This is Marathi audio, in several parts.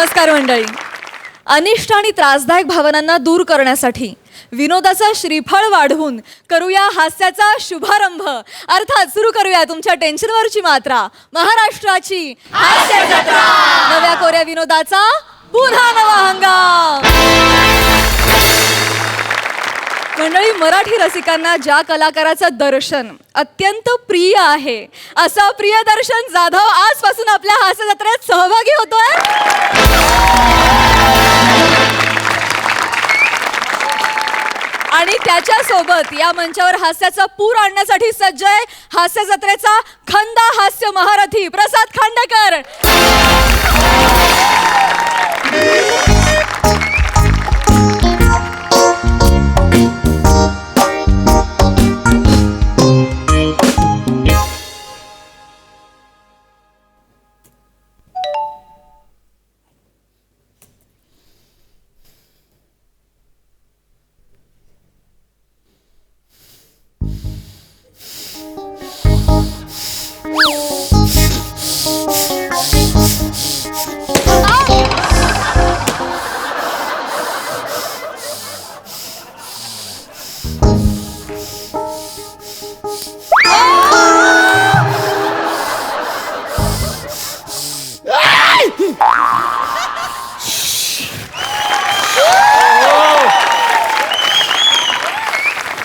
नमस्कार मंडळी. अनिष्ट आणि त्रासदायक भावनांना दूर करण्यासाठी विनोदाचा श्रीफळ वाढवून करूया हास्याचा शुभारंभ. अर्थात सुरू करूया तुमच्या टेन्शनवरची मात्रा, महाराष्ट्राची हास्य जत्रा. नव्या कोऱ्या विनोदाचा पुन्हा नवा हंगाम. मंडळी, मराठी रसिकांना ज्या कलाकाराचं दर्शन अत्यंत प्रिय आहे असा प्रियदर्शन जाधव आजपासून आपल्या हास्य जत्रेत सहभागी होतोय. आणि त्याच्या सोबत या मंचावर हास्याचा पूर आणण्यासाठी सज्ज आहे हास्य जत्रेचा खंदा हास्य महारथी प्रसाद खांडेकर.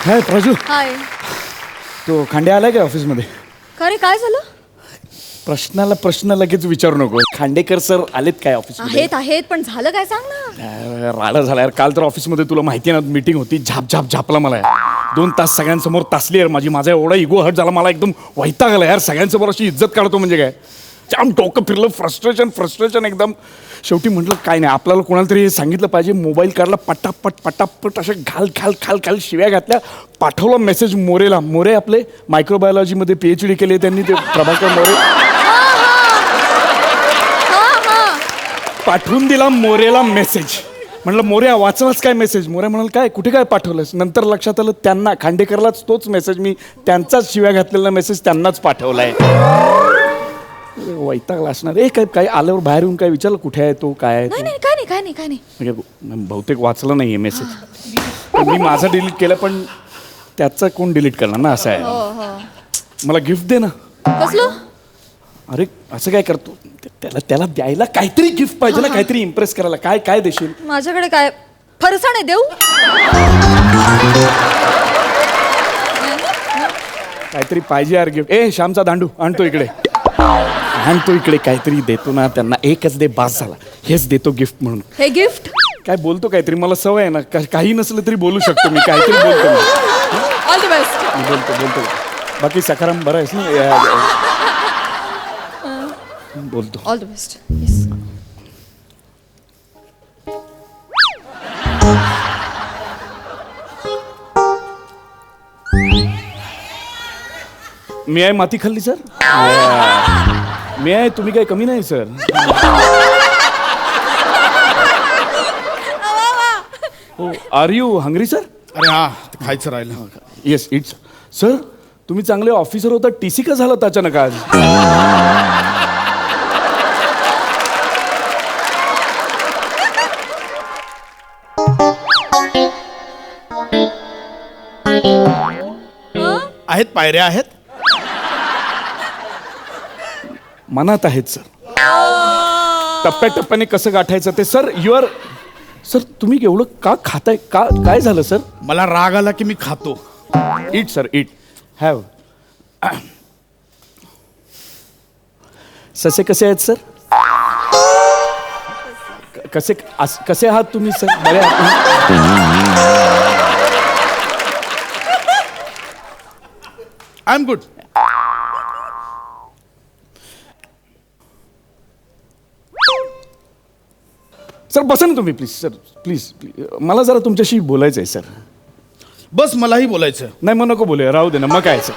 हाय प्राजू. हाय. तो खांडे आलाय का ऑफिसमध्ये? का रे, काय झालं? प्रश्नाला प्रश्न लगेच विचारू नको. खांडेकर सर आलेत काय ऑफिसमध्ये? आहेत पण झालं काय सांग ना. राडा झाला यार. काल तर ऑफिसमध्ये तुला माहिती आहे ना, मीटिंग होती. झापला मला यार. 2 तास सगळ्यांसमोर तासली यार माझा एवढा इगो हट झाला. मला एकदम वैताग आला यार. सगळ्यांसमोर अशी इज्जत काढतो म्हणजे काय. जाम डोकं फिरलं. फ्रस्ट्रेशन एकदम. शेवटी म्हटलं काय नाही, आपल्याला कोणाला तरी हे सांगितलं पाहिजे. मोबाईल काढला, पटापट अशा घाल शिव्या घातल्या. पाठवला मेसेज मोरेला. मोरे आपले मायक्रोबायोलॉजीमध्ये PhD केले त्यांनी, ते प्रभाकर मोरे. पाठवून दिला मोरेला मेसेज. म्हटलं मोरे वाचलाच काय मेसेज? मोरे म्हणाल काय, कुठे काय पाठवलंस? नंतर लक्षात आलं त्यांना, खांडेकरलाच तोच मेसेज, मी त्यांचाच शिव्या घातलेला मेसेज त्यांनाच पाठवलाय. वैतागला असणार. काय आल्यावर बाहेर येऊन काय विचारलं कुठे आहे तो, काय आहे? काय नाही. म्हणजे बहुतेक वाचलं नाहीये मेसेज. मी माझा डिलीट केलं, पण त्याचा कोण डिलीट करणार ना, असं आहे. मला गिफ्ट दे ना. कसलं? अरे असं काय करतो? त्याला द्यायला काहीतरी गिफ्ट पाहिजे ना, काहीतरी इम्प्रेस करायला. काय देशील? माझ्याकडे काय फरसाण आहे, देऊ? काहीतरी पाहिजे यार गिफ्ट. श्यामचा दांडू आणतो इकडे. काहीतरी देतो ना त्यांना. एकच दे, बास झाला. हेच देतो गिफ्ट म्हणून. हे गिफ्ट काय बोलतो काहीतरी. मला सवय आहे ना, काही नसलं तरी बोलू शकतो मी. काहीतरी बोलतो मी. All the best. बोलतो. बाकी सखाराम बरं आहेस ना? बोलतो. All the best. येस. मी आहे माती खाल्ली सर. मी आहे, तुम्ही काय कमी नाही सर. हो, आर यू हंग्री सर? अरे हा, खायचं राहिलं. Yes it's. सर तुम्ही चांगले ऑफिसर होता, TC का झालं अचानक आज? आहेत पायऱ्या आहेत. मनात आहेत सर. टप्प्याटप्प्याने कसं गाठायचं ते सर. सर तुम्ही एवढं का खाताय? काय झालं सर? मला राग आला की मी खातो. It sir, it. हॅव. ससे कसे आहेत सर? कसे आहात तुम्ही सर? बरे आहात? I am good. सर बसा ना तुम्ही प्लीज. सर प्लीज मला जरा तुमच्याशी बोलायचं आहे सर. बस मलाही बोलायचं. नाही मग नको बोलूया, राहू दे ना. मग काय सर,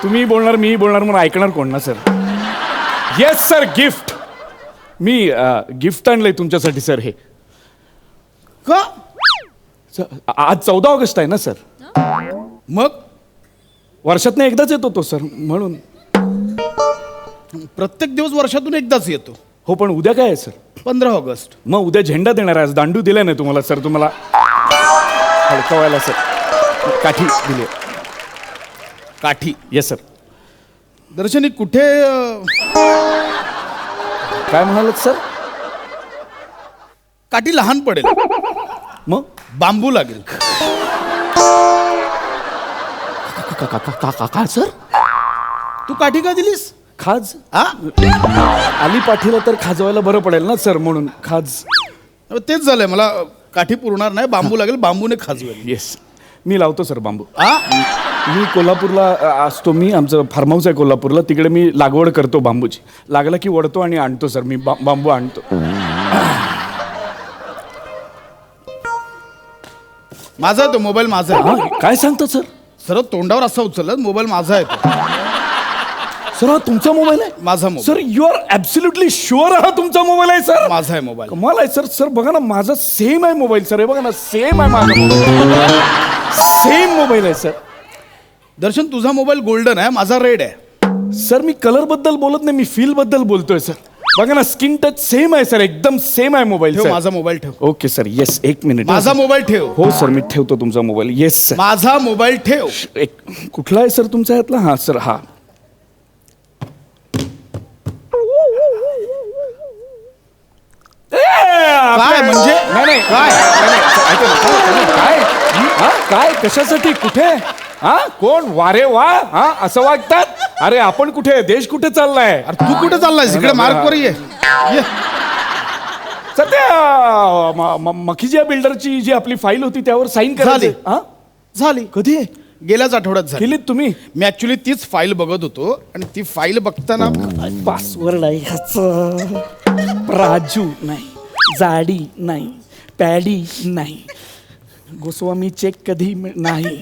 तुम्ही बोलणार मीही बोलणार, मग ऐकणार कोण ना सर. Yes sir, gift. मी गिफ्ट आणलंय तुमच्यासाठी सर. हे का? आज 14 ऑगस्ट आहे ना सर. मग वर्षातनं एकदाच येतो तो सर, म्हणून. प्रत्येक दिवस वर्षातून एकदाच येतो. हो पण उद्या काय आहे सर? 15 ऑगस्ट. मग उद्या झेंडा देणार आहे. आज दांडू दिलाय ना तुम्हाला सर, तुम्हाला हलकवायला सर काठी दिली. काठी. Yes sir. दर्शनी कुठे काय म्हणालात सर? काठी लहान पडेल, मग बांबू लागेल. काय सर? तू काठी का दिलीस? खाज हा, आली पाठीला तर खाजवायला बरं पडेल ना सर, म्हणून खाज. तेच झालंय. मला काठी पुरणार नाही, बांबू लागेल, बांबूने खाजवेल. येस, मी लावतो सर बांबू. हा, मी कोल्हापूरला असतो. मी आमचं फार्म हाऊस आहे कोल्हापूरला, तिकडे मी लागवड करतो बांबूची. लागला की वडतो आणि आणतो सर मी बांबू आणतो. माझा आहे तो मोबाईल, माझा आहे. हा, काय सांगता सर? सरळ तोंडावर असा उचलला, मोबाईल माझा आहे तो. सर हा तुमचा मोबाईल आहे? माझा mobile. Sir you are absolutely sure हा तुमचा मोबाईल आहे सर? माझा आहे मोबाईल. कमाल आहे सर. सर बघा ना, माझा सेम आहे मोबाईल सर. हे बघा ना, सेम आहे माझा मोबाईल. सेम मोबाईल आहे सर. दर्शन, तुझा मोबाईल गोल्डन आहे, माझा रेड आहे. सर मी कलर बद्दल बोलत नाही, मी फील बद्दल बोलतोय सर. बघा ना, स्किन टच सेम आहे सर, एकदम सेम आहे मोबाईल. ठेव माझा मोबाईल, ठेव. Okay sir. येस, एक मिनिट. माझा मोबाईल ठेव. हो सर, मी ठेवतो तुमचा मोबाईल. Yes sir. माझा मोबाईल ठेव. एक कुठला आहे सर तुमचा यातला? हा सर, हा. काय म्हणजे? नाही नाही काय नाही, नाही. ऐका ना, काय हा? काय कशासाठी? कुठे? हा, कोण? वारे वा, हा असं वागतात? अरे आपण कुठे? देश कुठे चाललाय? अरे तू कुठे चाललायस? इकडे मार्कवर ये. ये. सर त्या मखिजिया बिल्डरची जी आपली फाईल होती त्यावर साईन करायची. झाली. हा, झाली. कधी गेल्याच आठवड्यात झाली. केलीत तुम्ही? मी ऍक्च्युली तीच फाईल बघत होतो आणि ती फाईल बघताना पासवर्ड आहे ह्याचं. राजू नाही, जाडी नाही, पॅडी नाही, गोस्वामी चेक कधी नाही,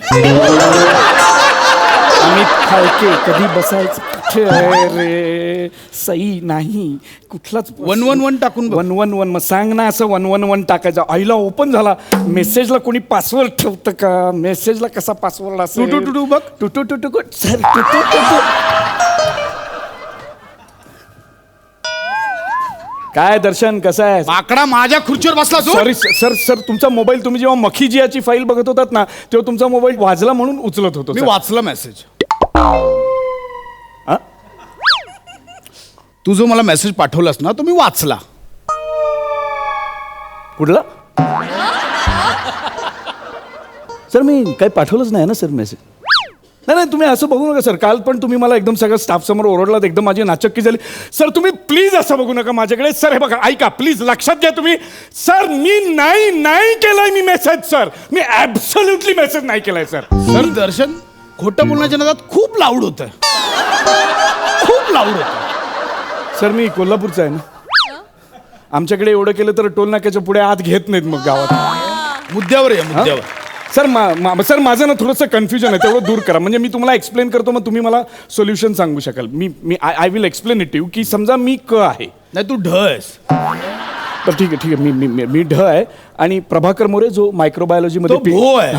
अमित फाळके कधी बसायचं कुठे आहे रे, सई नाही, कुठलाच 111 टाकून बघ. 111. मग सांग ना, असं 111 टाकायचं. आईला ओपन झाला. मेसेजला कोणी पासवर्ड ठेवतं का? मेसेजला कसा पासवर्ड असेल? टू टू टू बघ. Two two two two sir, two two two two. काय दर्शन, कसं आहे? माकडा, माझ्या खुर्चीवर बसला तू. Sorry sir. सर तुमचा मोबाईल, तुम्ही जेव्हा मखिजियाची फाईल बघत होतात ना, तेव्हा तुमचा मोबाईल वाजला म्हणून उचलत होतो मी सर. वाचला मेसेज. हा? तू जो मला मेसेज पाठवलास ना, तो मी वाचला. कुठला? सर मी काही पाठवलंच नाही ना सर मेसेज. नाही नाही, तुम्ही असं बघू नका सर. काल पण तुम्ही मला एकदम सगळं स्टाफ समोर ओरडलात, एकदम माझी नाचक्की झाली. सर तुम्ही प्लीज असं बघू नका माझ्याकडे. सर हे बघा, ऐका प्लीज, लक्षात घ्या तुम्ही. सर मी नाही केलाय मी मेसेज सर. मी ऍब्सोल्युटली मेसेज नाही केलाय सर. सर दर्शन, खोटं बोलण्याच्या नादात खूप लाऊड होतं. खूप लाऊड होतं. सर मी कोल्हापूरचा आहे ना. आमच्याकडे एवढं केलं तर टोल नाक्याच्या पुढे आत घेत नाहीत मग गावात. मुद्द्यावर ये, मुद्द्यावर. सर सर माझं ना थोडंसं कन्फ्युजन आहे, तेवढं दूर करा. म्हणजे मी तुम्हाला एक्सप्लेन करतो, मग तुम्ही मला सोल्युशन सांगू शकाल. मी I will explain it you. की समजा मी क आहे. नाही, तू ढ आहेस. तर ठीक आहे, ठीक आहे. मी ढ आहे आणि प्रभाकर मोरे जो मायक्रोबायोलॉजीमध्ये तो भो आहे.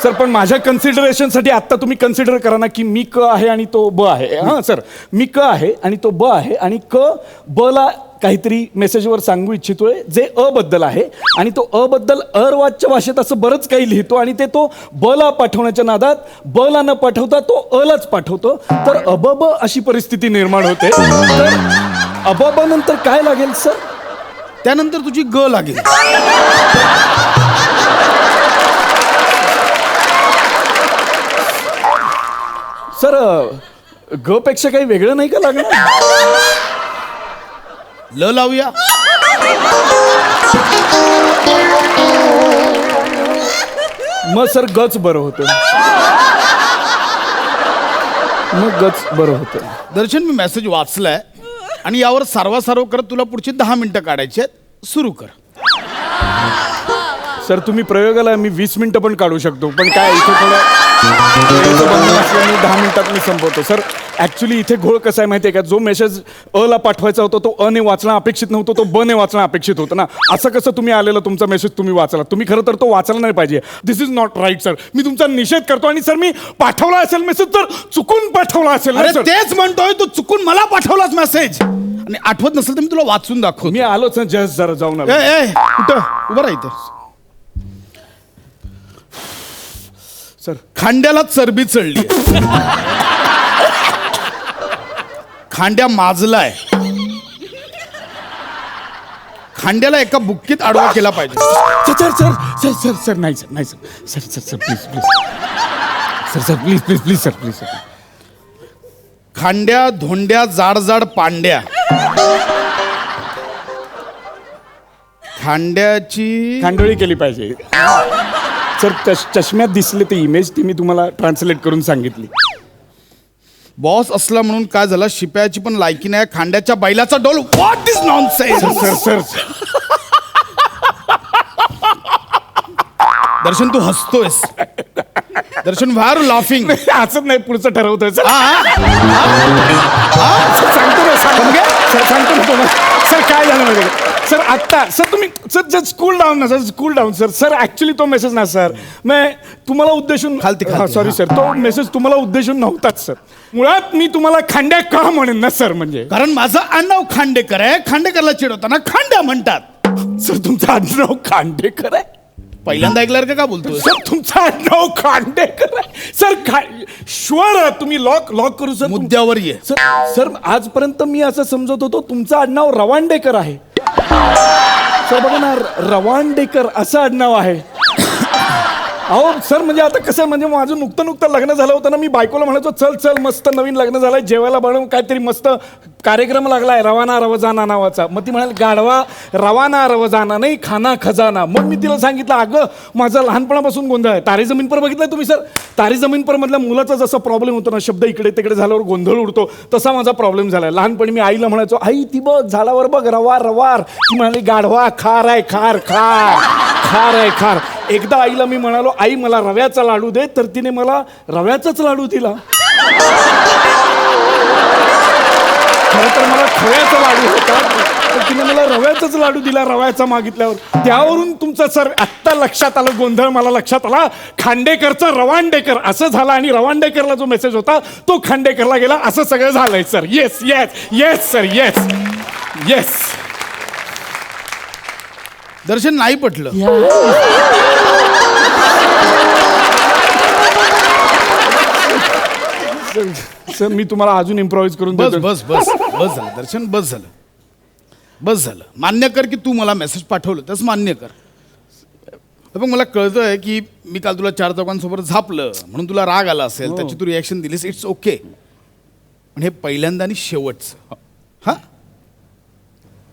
सर पण माझ्या कन्सिडरेशनसाठी आत्ता तुम्ही कन्सिडर करा ना की मी क आहे आणि तो ब आहे. हां सर, मी क आहे आणि तो ब आहे आणि क ब ला काहीतरी मेसेजवर सांगू इच्छितोय जे अ बद्दल आहे आणि तो अ बद्दल अर्वाच्य भाषेत असं बरंच काही लिहितो आणि ते तो ब ला पाठवण्याच्या नादात ब ला न पाठवता तो अ लाच पाठवतो. तर अबब अशी परिस्थिती निर्माण होते. तर अबब नंतर काय लागेल सर? त्यानंतर तुझी ग लागेल. सर ग पेक्षा काही वेगळं नाही का लागणार? ल लावूया. मग सर गच बरं होतं. मग गच बरं होतं. दर्शन, मी मेसेज वाचलाय आणि यावर सारवासारव करत तुला पुढची 10 मिनिटं काढायची आहेत. सुरू कर. सर तुम्ही प्रयोगाला मी 20 मिनिटं पण काढू शकतो, पण काय इथे थोडं याचं बंधन असल्याने 10 मिनिटात मी संपवतो सर. ऍक्च्युली इथे घोळ कसा आहे माहिती आहे का, जो मेसेज अ ला पाठवायचा होता तो अ ने वाचणं अपेक्षित नव्हतं, तो ब ने वाचणं अपेक्षित होतं ना. असं कसं तुम्ही आलेलं तुमचा मेसेज तुम्ही वाचला, तुम्ही खरं तर तो वाचला नाही पाहिजे. दिस इज नॉट राईट सर. मी तुमचा निषेध करतो. आणि सर मी पाठवला असेल मेसेज तर चुकून पाठवला असेल ना अरे सर. तेच म्हणतोय, तू चुकून मला पाठवलाच मेसेज. आणि आठवत नसेल तर मी तुला वाचून दाखवतो. मी आलोच ना जस्ट, जरा जाऊन आलो. ए कुठं उभं राहायचं. सर खांद्याला चरबी चढली. खांद्या माजलाय. खांद्याला एका बुक्कीत आडवा केला पाहिजे. Sir sir sir sir sir नाही सर, नाही sir, sir sir sir please please sir sir please please please sir please sir. खांद्या धोंड्या जाड जाड पांड्या. खांद्याची खांडोळी केली पाहिजे सर. चष्म्यात दिसले ते इमेज ती मी तुम्हाला ट्रान्सलेट करून सांगितली. बॉस असला म्हणून काय झालं, शिपायाची पण लायकी नाही. खांद्याच्या बैलाचा डोल. What is nonsense. Sir sir sir Darshan तू हसतोयस. Darshan why are laughing. असंच नाही, पुढचं ठरवतोय सर. सांगतो ना, सांगतो ना तुम्हाला. सर काय झालं माहिती आहे सर, आत्ता सर तुम्ही सर जस्ट कूल डाऊन ना sir, cool down sir. Sir actually तो मेसेज ना सर, मैं तुम्हाला उद्देशून खालती. सॉरी सर, तो मेसेज तुम्हाला उद्देशून नव्हताच सर. मुळात मी तुम्हाला खांड्या का म्हणेन ना सर, म्हणजे कारण माझं आडनाव खांडेकर आहे. खांडेकरला चिडवताना खांड्या म्हणतात. सर तुमचं आडनाव खांडेकर आहे. पहिल्यांदा ऐकल्यावर का बोलतोय. सर तुमचं आडनाव खांडेकर आहे सर. शुअर तुम्ही लॉक करू सर. मुद्द्यावर ये. सर सर आजपर्यंत मी असं समजत होतो तुमचं आडनाव रवांडेकर आहे. सर बघा ना, रवांडेकर असं आडनाव आहे. अहो सर म्हणजे आता कसं, म्हणजे माझं नुकतं लग्न झालं होतं ना, मी बायकोला म्हणायचो चल चल मस्त नवीन लग्न झालंय, जेवायला बनवून काहीतरी मस्त कार्यक्रम लागलाय रवाना रवजाना नावाचा. मग ती म्हणाली गाढवा रवाना रवजाना नाही खाना खजाना. मग मी तिला सांगितलं अगं माझा लहानपणापासून गोंधळ आहे. तारे जमीन पर बघितलंय तुम्ही सर, तारे जमीन पर मधल्या मुलाचा जसा प्रॉब्लेम होतो ना, शब्द इकडे तिकडे झाल्यावर गोंधळ उडतो, तसा माझा प्रॉब्लेम झालाय. लहानपणी मी आईला म्हणायचो आई ती बघ झाल्यावर बघ रवार रवार. ती म्हणाली गाढवा खार आहे खार खार खार आहे खार. एकदा आईला मी म्हणालो आई मला रव्याचा लाडू दे, तर तिने मला रव्याचाच लाडू दिला. खरं तर मला खव्याचा लाडू होता, तर तिने मला रव्याचाच लाडू दिला रव्याचा मागितल्यावर. त्यावरून तुमचं सर आत्ता लक्षात आलं, गोंधळ मला लक्षात आला. खांडेकरचा रवांडेकर असं झालं, आणि रवांडेकरला जो मेसेज होता तो खांडेकरला गेला, असं सगळं झालंय सर. Yes yes yes sir yes yes. Darshan नाही पटलं. सर मी तुम्हाला अजून इम्प्रोव्हाइज करून बस देतो. बस बस बस झालं दर्शन, बस झालं बस झालं. मान्य कर की तू मला मेसेज पाठवलं, तसं मान्य कर. पण मला कळतंय की मी काल तुला 4 चौकांसोबत झापलं म्हणून तुला राग आला असेल, त्याची तू रिॲक्शन दिलीस. It's okay. पण हे पहिल्यांदा आणि शेवटचं. हा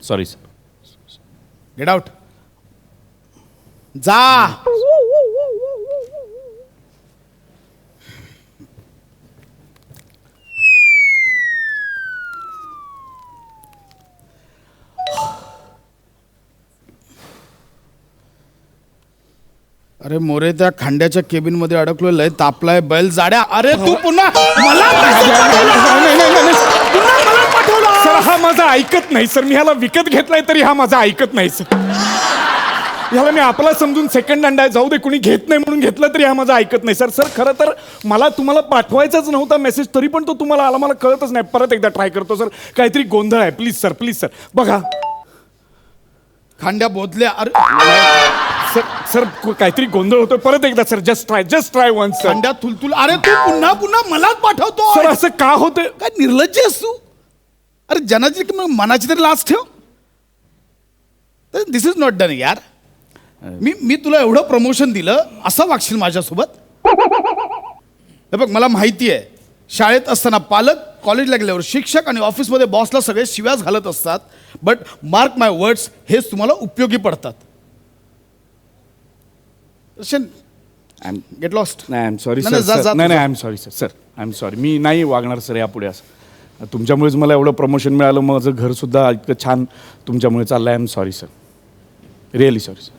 सॉरी सर. Get out. जा. अरे मोरे, त्या खांड्याच्या केबिन मध्ये अडकलोय, लय तापलाय, बैल जाड्या. अरे तू पुन्हा मला पाठवला. सर हा माझा ऐकत नाही सर. मी ह्याला विकत घेतलाय तरी हा माझा ऐकत नाही सर. ह्याला मी आपला समजून सेकंड हँड आहे, जाऊ दे कुणी घेत नाही म्हणून घेतलं तरी हा माझा ऐकत नाही सर. सर खरं तर मला तुम्हाला पाठवायचाच नव्हता मेसेज, तरी पण तो तुम्हाला आला, मला कळतच नाही. परत एकदा ट्राय करतो सर. काहीतरी गोंधळ आहे. प्लीज सर बघा. खांड्या बोधल्या. अरे सर सर काहीतरी गोंधळ होतोय. परत एकदा sir, just try once sir. खांड्या तुलतुल. अरे तू पुन्हा पुन्हा मलाच पाठवतो. सर असं का होतंय? काय निर्लज्ज आहेस तू. अरे जनाची मनाची तरी लाच ठेव. दिस इज नॉट डन यार. मी तुला एवढं प्रमोशन दिलं, असं वागशील माझ्यासोबत? हे बघ मला माहिती आहे, शाळेत असताना पालक, कॉलेजला गेल्यावर शिक्षक आणि ऑफिसमध्ये बॉसला सगळे शिव्याच घालत असतात. बट मार्क माय वर्ड्स, हेच तुम्हाला उपयोगी पडतात. Get lost. नाही आय एम सॉरी नाही, सर. जा, नाही I am sorry sir. I am sorry. मी नाही वागणार सर यापुढे असं. तुमच्यामुळेच मला एवढं प्रमोशन मिळालं, माझं घरसुद्धा इतकं छान तुमच्यामुळे चाललं. I am sorry sir. Really sorry sir.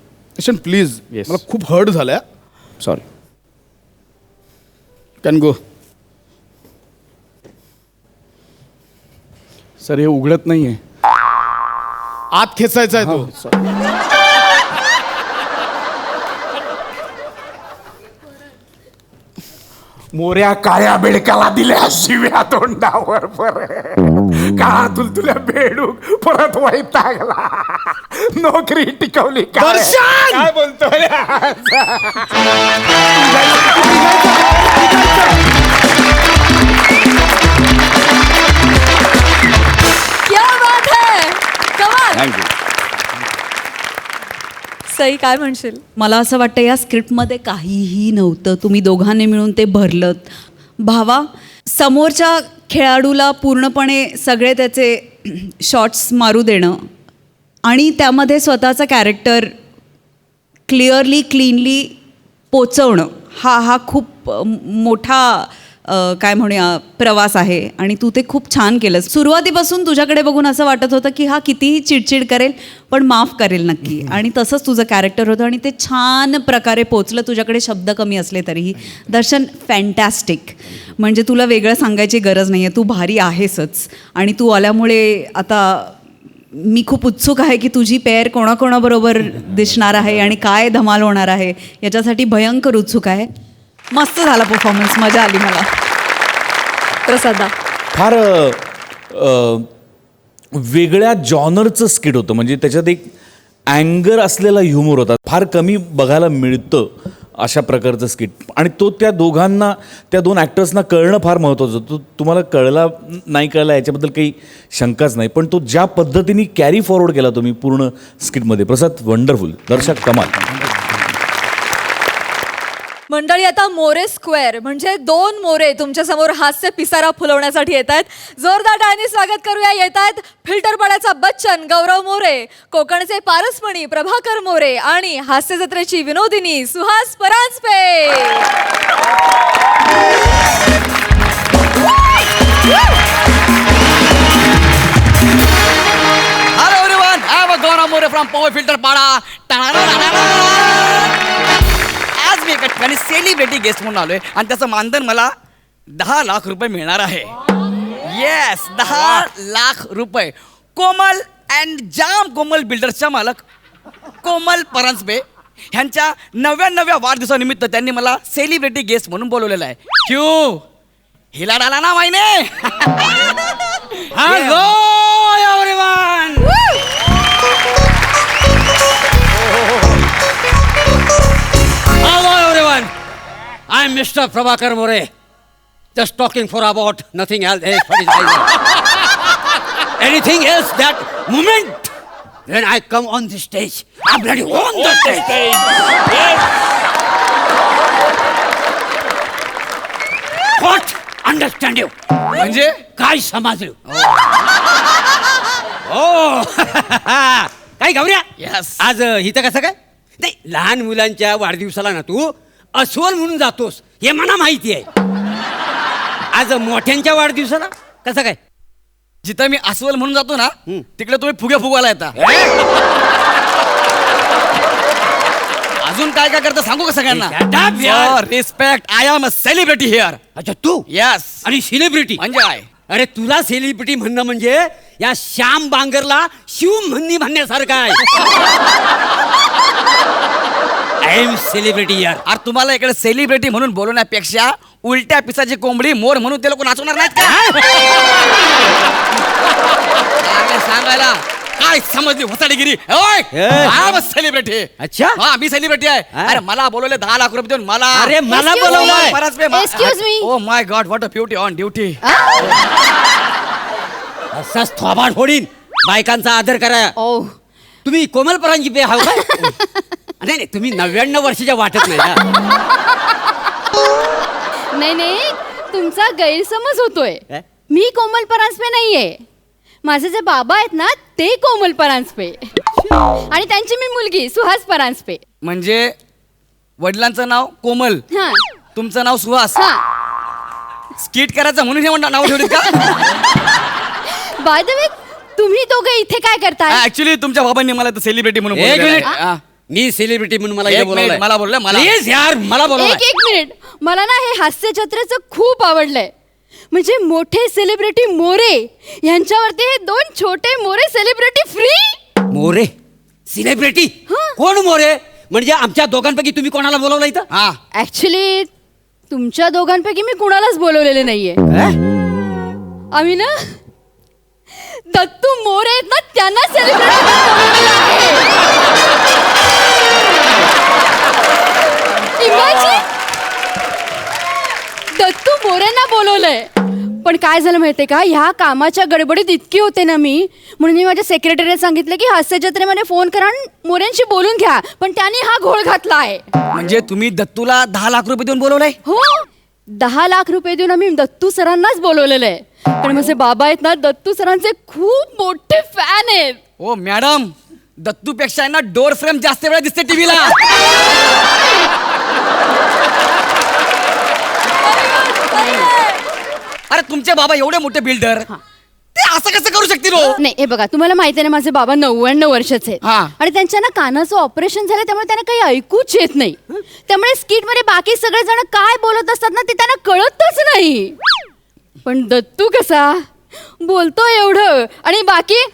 Please. Yes. मला खूप हर्ट झालंय. सॉरी. Can go. सर हे उघडत नाहीये. आत खेचायचा आहे तो. मोऱ्या काळ्या बेडकाला दिल्या शिव्या तोंडावर काळा तुलतुल्या बेडूक परत वैतागला. नोकरी टिकवली काय? दर्शन! काय बोलतोय? क्या बात है, कमाल. थँक्यू. सई काय म्हणशील? मला असं वाटतं या स्क्रिप्टमध्ये काहीही नव्हतं, तुम्ही दोघांनी मिळून ते भरलत. भावा, समोरच्या खेळाडूला पूर्णपणे सगळे त्याचे शॉट्स मारू देणं आणि त्यामध्ये स्वतःचं कॅरेक्टर क्लिअरली क्लीनली पोचवणं हा खूप मोठा काय म्हणूया प्रवास आहे आणि तू ते खूप छान केलंस. सुरुवातीपासून तुझ्याकडे बघून असं वाटत होतं की हा कितीही चिडचिड करेल पण माफ करेल नक्की, आणि तसंच तुझं कॅरेक्टर होतं आणि ते छान प्रकारे पोचलं. तुझ्याकडे शब्द कमी असले तरीही. दर्शन, फॅन्टॅस्टिक. म्हणजे तुला वेगळं सांगायची गरज नाही आहे, तू भारी आहेसच. आणि तू आल्यामुळे आता मी खूप उत्सुक आहे की तुझी पेअर कोणाकोणाबरोबर दिसणार आहे आणि काय धमाल होणार आहे याच्यासाठी भयंकर उत्सुक आहे. मस्त झाला परफॉर्मन्स, मजा आली मला. प्रसादा. फार वेगळ्या जॉनरचं स्किट होतं. म्हणजे त्याच्यात एक अँगर असलेला ह्युमर होता. फार कमी बघायला मिळतं अशा प्रकारचं स्किट. आणि तो त्या दोघांना, त्या दोन ॲक्टर्सना कळणं फार महत्त्वाचं होतं. तुम्हाला कळला नाही कळला याच्याबद्दल काही शंकाच नाही, पण तो ज्या पद्धतीने कॅरी फॉरवर्ड केला तुम्ही पूर्ण स्किटमध्ये, प्रसाद वंडरफुल. दर्शक कमाल. मंडळी, आता मोरे स्क्वेअर म्हणजे 2 मोरे तुमच्या समोर हास्य पिसारा फुलवण्यासाठी येत आहेत. जोरदार टाळ्यांनी स्वागत करूया. येत आहेत फिल्टरपणाचा बच्चन गौरव मोरे, कोकणचे पारसमणी प्रभाकर मोरे आणि हास्य जत्रेची Vinodini Suhas Paranjpe. Hello everyone, I am Gaurav More from Power Filter Pada. आज मी एका ठिकाणी सेलिब्रिटी गेस्ट म्हणून आलोय आणि त्याचं मानधन मला 10 लाख रुपये मिळणार आहे. येस, 10 लाख रुपये. कोमल अँड जाम कोमल बिल्डर्सच्या मालक कोमल परांजपे ह्यांच्या 99व्या वाढदिवसानिमित्त त्यांनी मला सेलिब्रिटी गेस्ट म्हणून बोलवलेलं आहे. क्यू हिला डाला ना माहिने. Hello everyone. Hello everyone, I am Mr. Prabhakar More. Just talking for about nothing else. Anything else that moment when I come on the stage, I'm ready on the stage. What? Understand you? म्हणजे काय समजलं? हो. काय गौऱ्या? Yes. आज इथं कसं काय? नाही, लहान मुलांच्या वाढदिवसाला ना तू अस्वल म्हणून जातोस हे मला माहिती आहे. आज मोठ्यांच्या वाढदिवसाला कसं काय? जिथं मी अस्वल म्हणून जातो ना तिकडे तुम्ही फुगे फुगवायला येता. अजून काय काय करता सांगू का Shut up, सगळ्यांना? यार. Respect, I am a celebrity here. अच्छा, तू यस. आणि सेलिब्रिटी म्हणजे काय? अरे तुला सेलिब्रिटी म्हणणं म्हणजे या श्याम बांगरला शिव म्हणणी म्हणण्यासारखं आहे. आय एम सेलिब्रिटी यार. अरे तुम्हाला इकडे सेलिब्रिटी म्हणून बोलवण्यापेक्षा उलट्या पिसाची कोंबडी मोर म्हणून ते लोक नाचवणार नाहीत का? काय सांगायला काय समजली होसाडीगिरी? सेलिब्रिटी. अच्छा. हा, मी सेलिब्रिटी आहे. हा. अरे मला बोलवले 10 लाख रुपये देऊन मला. अरे मला बोलवलंय. Excuse me. Oh my God, what a beauty on duty. असाच थोबाड फोडीन. बायकांचा आदर करा. ओ तुम्ही कोमल परांजपे आहो काय? नाही नाही, तुम्ही 99 वर्षाच्या वाटत नाही ना. नाही, तुमचा गैरसमज होतोय. काय? मी कोमल परांजपे नाहीये. माझे जे बाबा आहेत ना ते कोमल परांजपे आणि त्यांची मी मुलगी सुहास परांजपे. म्हणजे वडिलांचं नाव कोमल, हा तुमचं नाव सुहास. हा. स्किट करायचं म्हणून हे नाव ठेवलीत का? बाय द वे, तुम्ही दोघे इथे काय करताय? ऍक्च्युली तुमच्या बाबांनी मला सेलिब्रिटी म्हणून एक बोलवलेलं मिनिट. आहे. हा. मी सेलिब्रिटी म्हणून मला एक इथे मिनिट, बोलावलंय. मला बोललं, मला. Please यार मला बोलवलंय. एक मिनिट मला ना हे हास्य जत्रेचं खूप आवडलंय. म्हणजे मोठे सेलिब्रिटी मोरे यांच्यावरती हे 2 छोटे More celebrity free. More celebrity हं. कोण मोरे? म्हणजे आमच्या दोघांपैकी तुम्ही कोणाला बोलवलं इथं? हा ऍक्च्युली तुमच्या दोघांपैकी मी कुणालाच बोलवलेले नाहीये. आम्ही ना दत्तू मोरे आहेत ना त्यांना सेलिब्रिटी बोलवलेलं आहे. Imagine! दत्तू मोरेंना बोलवलंय. पण काय झालं माहितीये का, ह्या कामाच्या गडबडीत इतकी होते ना मी, म्हणून मी माझ्या सेक्रेटरीला सांगितलं की हास्य जत्रेमध्ये फोन करा आणि मोरेंशी बोलून घ्या. पण त्यांनी हा घोळ घातला आहे. म्हणजे तुम्ही दत्तूला 10 लाख रुपये देऊन बोलवलंय? हो 10 लाख रुपये देऊन आम्ही दत्तू सरांनाच बोलवलेलं आहे. कारण माझे बाबा आहेत ना दत्तू सरांचे खूप मोठे फॅन आहेत. ओ मॅडम, दत्तू पेक्षा ना डोर फ्रेम जास्त वेळा दिसते टीव्हीला. अरे तुमचे बाबा एवढे मोठे बिल्डर, ते असं कसं करू शकतील हो? नाही हे बघा तुम्हाला माहिती आहे ना माझे बाबा 99 वर्षाचे आहेत. हा. आणि त्यांच्या ना कानाचं ऑपरेशन झालं त्यामुळे त्यांना काही ऐकूच येत नाही. त्यामुळे स्किट मध्ये बाकी सगळे जण काय बोलत असतात ना ते त्यांना कळतच नाही. पण दत्तू कसा बोलतो एवढं आणि बाकी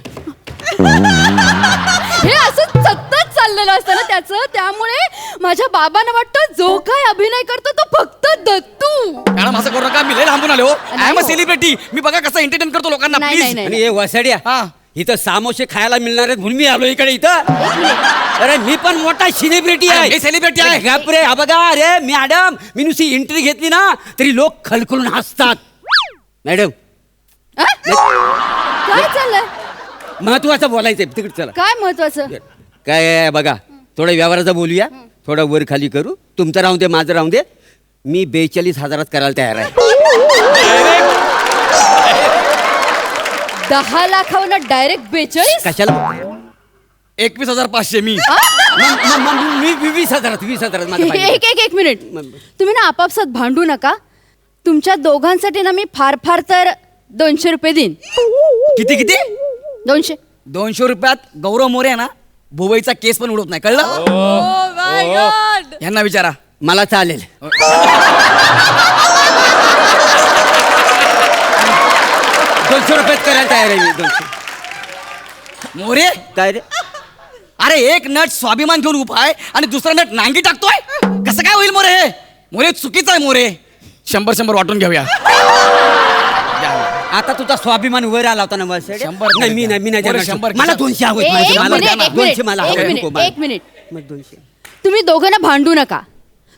हे असं सतत चाललेलं असतं ना त्याचं. त्यामुळे माझ्या बाबांना वाटतं जो काय अभिनय करतो तो फक्त दत्तू. मॅडम असं करू नका, मी लय लांबून आलो. आय एम अ हो. सेलिब्रिटी. मी बघा कसं एंटरटेन करतो लोकांना. नाही, प्लीज. नाही, आणि हे वसाड्या हा. इथं सामोसे खायला मिळणार आहेत म्हणून मी आलो इकडे इथं. अरे मी पण मोठा सेलिब्रिटी अरे, आहे. मी celebrity आहे. बापरे हा बघा. अरे मॅडम मी नुसती एंट्री घेतली ना तरी लोक खलखलून हसतात. मॅडम हा? काय चाललंय? महत्वाचं बोलायचंय तिकडे चला. काय महत्वाचं? काय आहे बघा, थोडं व्यवहाराचं बोलूया, थोडं वर खाली करू. तुमचं राहून दे, माझं राहून दे. मी 42,000 करायला तयार आहे. 10 लाखावर डायरेक्ट 42? कशाला? 21,500 मी. मी 20,000 माझं पाहिजे. एक मिनिट तुम्ही ना आपापसात भांडू नका. तुमच्या दोघांसाठी ना मी फार फार तर 200 रुपये देईन. किती किती? 200. 200 रुपयात गौरव मोरे आहे ना भुवईचा केस पण उडवत नाही, कळलं? यांना विचारा. मला चालेल. 200 रुपयात करायला तयार आहे मी. 200. मोरे, काय रे? अरे एक नट स्वाभिमान घेऊन उभा आहे आणि दुसरा नट नांगी टाकतोय. कसं काय होईल मोरे? हे मोरे चुकीचं आहे मोरे. 100 वाटून घेऊया. आता तुझा स्वाभिमान वर आला होता ना बस. 100 नाही मी नाही बरं, देणार. 100 मला 200 हवेत. एक मला मिनिट, एक 200 मला मिनिट, हवे. एक नको मिनिट, मला. एक मिनिट. मग 200. तुम्ही दोघं ना भांडू नका.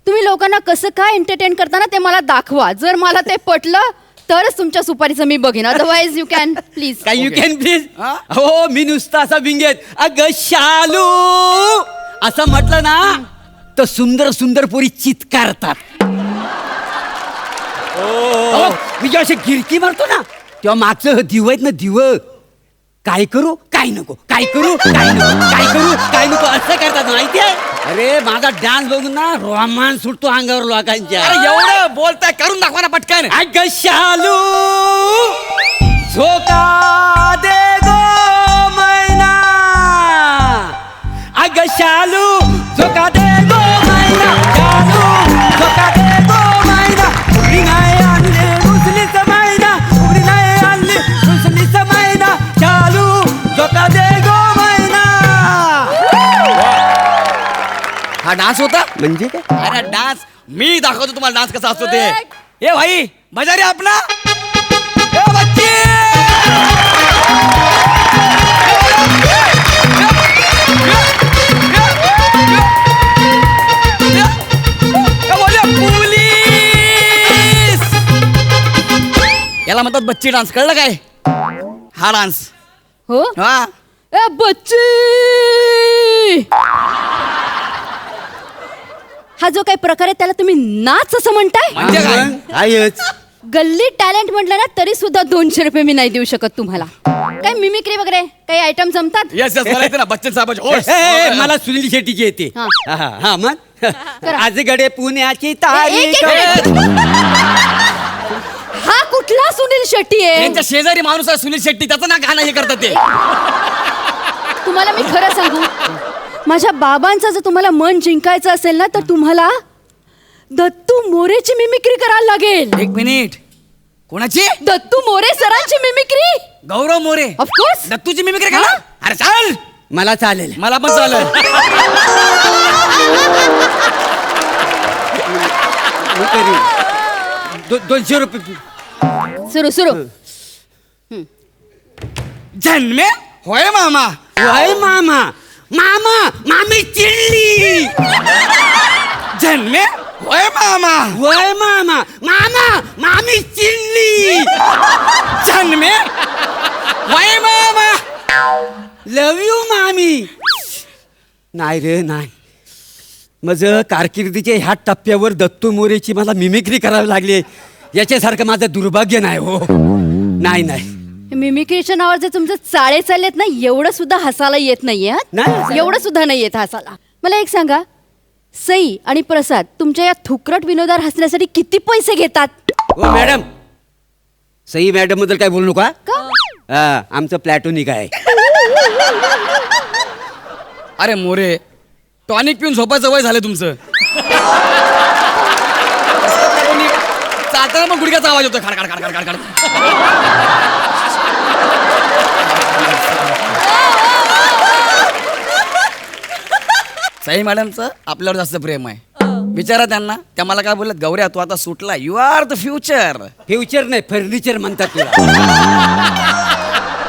तुम्ही लोकांना कसं काय एंटरटेन करताना ते मला दाखवा. जर मला ते पटलं तरच तुमच्या सुपारीचं मी बघेन. Otherwise you can please. काय यू कॅन प्लीज? हा? हो मी नुसता असा विंगेत अग शालू असं म्हटलं ना तर सुंदर सुंदर पोरी चित्कारतात. अहो, मी जेव्हा अशी गिरकी मारतो ना तेव्हा मागचं दिव आहेत ना दिव, काय करू काय नको, काय करू काय नको, काय करू काय नको असं करतात माहिती आहे. अरे माझा डान्स बघून ना रोमांस सुटतो अंगावर लोकांच्या. अरे एवढं बोलताय, करून दाखवा ना पटकन. अग शालू झोका दे गो मैना, अग शालू झोका दे गो मैना, शालू झोका दे गो मैना, उघडी नाही आणली रुसलीच मैना, उघडी नाही आणली रुसलीच मैना, शालू झोका दे गो मैना. हा डान्स होता म्हणजे काय? अरे डान्स मी दाखवतो तुम्हाला डान्स कसा असतो ते. ए भाई मजा रे अपना. ए बच्चे पोलीस याला म्हणतात बच्ची डान्स, कळलं काय? हा डान्स. हो हा ए बच्ची, हा जो काही प्रकार आहे त्याला तुम्ही नाच असं म्हणताय? म्हणजे काय? आहेच. गल्ली टॅलेंट म्हटलं ना तरी सुद्धा 200 रुपये मी नाही देऊ शकत तुम्हाला. काय मिमिक्री वगैरे काही आयटम जमतात? येस येस मला येते ना बच्चन साहेबाची. मला सुनील शेट्टीची येते. हा. हा हा, मग आजगडे पुण्याची एक तारीख. मिनिट. हा कुठला सुनील शेट्टी आहे? त्यांच्या शेजारी माणूस आहे सुनील शेट्टी, त्याचं ना गाणं हे करतात ते. तुम्हाला मी खरं सांगू, माझ्या बाबांचं जर तुम्हाला मन जिंकायचं असेल ना तर तुम्हाला दत्तू मोरेची मिमिक्री करायला लागेल. एक मिनिट, कोणाची? दत्तू मोरे सरांची मिमिक्री. गौरव मोरे. ऑफकोर्स. दत्तूची मिमिक्री का? अरे चाल, मला चालेल. मला पण चालेल. मी करीन. 200 रुपये. सुरू सुरू. जन्मे होय मामा. वय मामा, मामा मामी चिडली. जन्मे होय मामा. वय मामा, मामा मामी चिडली. जन्मे होय मामा. लव यू मामी. नाही रे नाही, माझं कारकिर्दीच्या ह्या टप्प्यावर दत्तू मोरेची मला मिमिक्री करावी लागली. याच्यासारखं माझं दुर्भाग्य नाही हो. नाही नाही मिमिक्रीच्या नावावर जे तुमचे चाळे चाललेत ना एवढं सुद्धा हसायला येत नाहीये. नाही. एवढं सुद्धा नाही येत हसायला. मला एक सांगा, सई आणि प्रसाद तुमच्या या थुकरट विनोदावर हसण्यासाठी किती पैसे घेतात? हो मॅडम, सई मॅडम बद्दल काय बोलू नका. का? आमचं प्लॅटोनिक आहे. अरे मोरे, टॉनिक पिऊन झोपायचं वय झालं तुमचं. चालताना मग गुडघ्याचा आवाज होतो, खाड खाड खाड खाड खाड. सई मॅडमचं आपल्यावर जास्त प्रेम आहे. विचारा त्यांना, त्या मला काय बोलत, गौऱ्या तू आता सुटला, you are the future. Future नाही, फर्निचर म्हणतात तुला.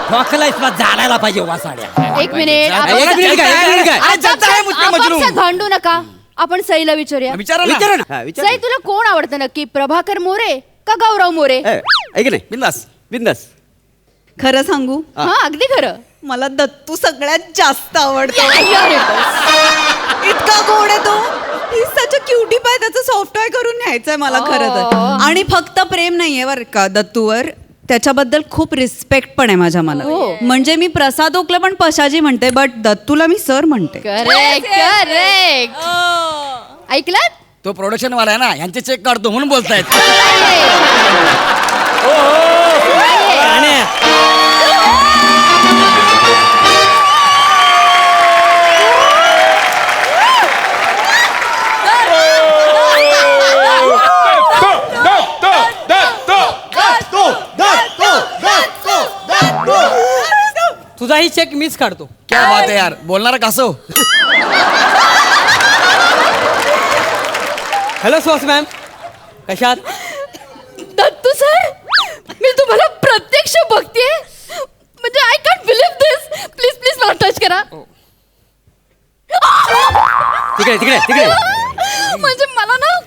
ठोकलायस तुला जाळायला पाहिजे वासाड्या. एक मिनिट. एक मिनिट काय, एक मिनिट काय? अरे जनता आहे मुझमे मजनू. आपापसात भांडू नका. आपण सईला विचारूया. विचारा ना. विचारा ना. विचार सई तुला कोण आवडतं नक्की, प्रभाकर मोरे का गौरव मोरे? ऐक नाही, बिंदास. बिंदास. खरं सांगू, हा अगदी खरं. मला दत्तू सगळ्यात जास्त आवडतो. You're it. इतका गोड आहे तो. सच क्युटी पाय, त्याचं सॉफ्टवेअर करून न्यायचंय मला खरं तर. आणि फक्त प्रेम नाहीये बरं का दत्तूवर, त्याच्याबद्दल खूप रिस्पेक्ट पण आहे माझ्या मनात. हो. म्हणजे मी प्रसाद ओकला पण पशाजी म्हणते, बट दत्तूला मी सर म्हणते. Correct correct. ऐकलात? तो प्रोडक्शन वाला आहे ना, यांचे चेक काढतो म्हणून बोलतायत. तुझाही चेक मीच काढतो. क्या बात आहे यार, बोलणारा कासव. हॅलो सुहास मॅम, कशात? दत्तू सर, मी तुम्हाला प्रत्यक्ष बघतेय. म्हणजे I can't believe this. Please please मला टच करा. तिकडे तिकडे तिकडे. म्हणजे मला ना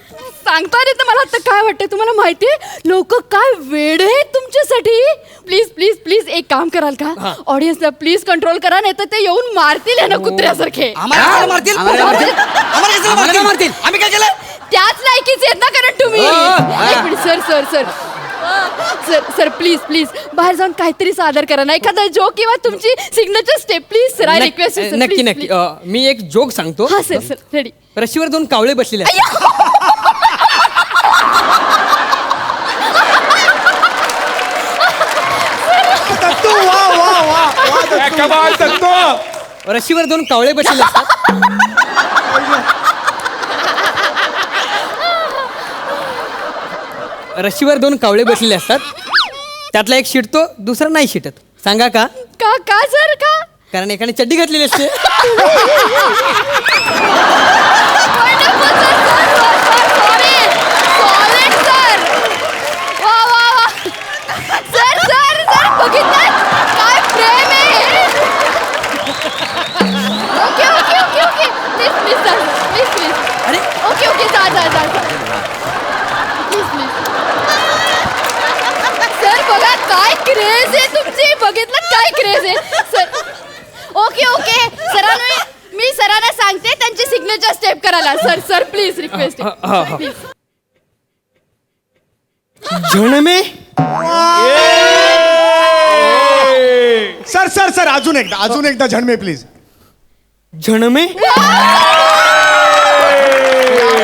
सांगता येत नाही. मला आता काय वाटतंय तुम्हाला माहितीये, लोक काय वेडे आहेत तुमच्यासाठी. प्लीज प्लीज प्लीज एक काम कराल का, ऑडियन्सला प्लीज कंट्रोल करा, नाही तर ते येऊन मारतील आहे ना कुत्र्यासारखे. आम्हाला कशाला मारतील? आम्हाला मारतील? आम्हाला कशाला आम्हाला का मारतील? आम्ही काय केलं? त्याच लायकीचे आहेत ना कारण तुम्ही. एक minute sir sir sir sir sir please please बाहेर जाऊन काहीतरी सादर करा ना, एखादा जोक किंवा तुमची signature step please sir. I request. नक्की नक्की. मी एक जोक सांगतो. हा सर सर रेडी. रशीवर 2 कावळे बसलेले आहेत. रशीवर 2 कावळे बसलेले असतात. रशीवर 2 कावळे बसलेले असतात, त्यातला एक शिटतो, दुसरा नाही शिटत. सांगा का? का का सर का? कारण एकाने चड्डी घातलेली असते. सर सर सर बघितलं काय प्रेम आहे. Okay okay okay okay please please sir please please. अरे ओके ओके जा जा जा प्लीज प्लीज. सर बघा काय क्रेज आहे तुमची. बघितलं काय क्रेज आहे सर. ओके ओके सरांना मी सरांना सांगते त्यांची सिग्नेचर स्टेप करायला. Sir sir please request please. झणमे सर सर सर अजून एकदा झणमे प्लीज. झणमे.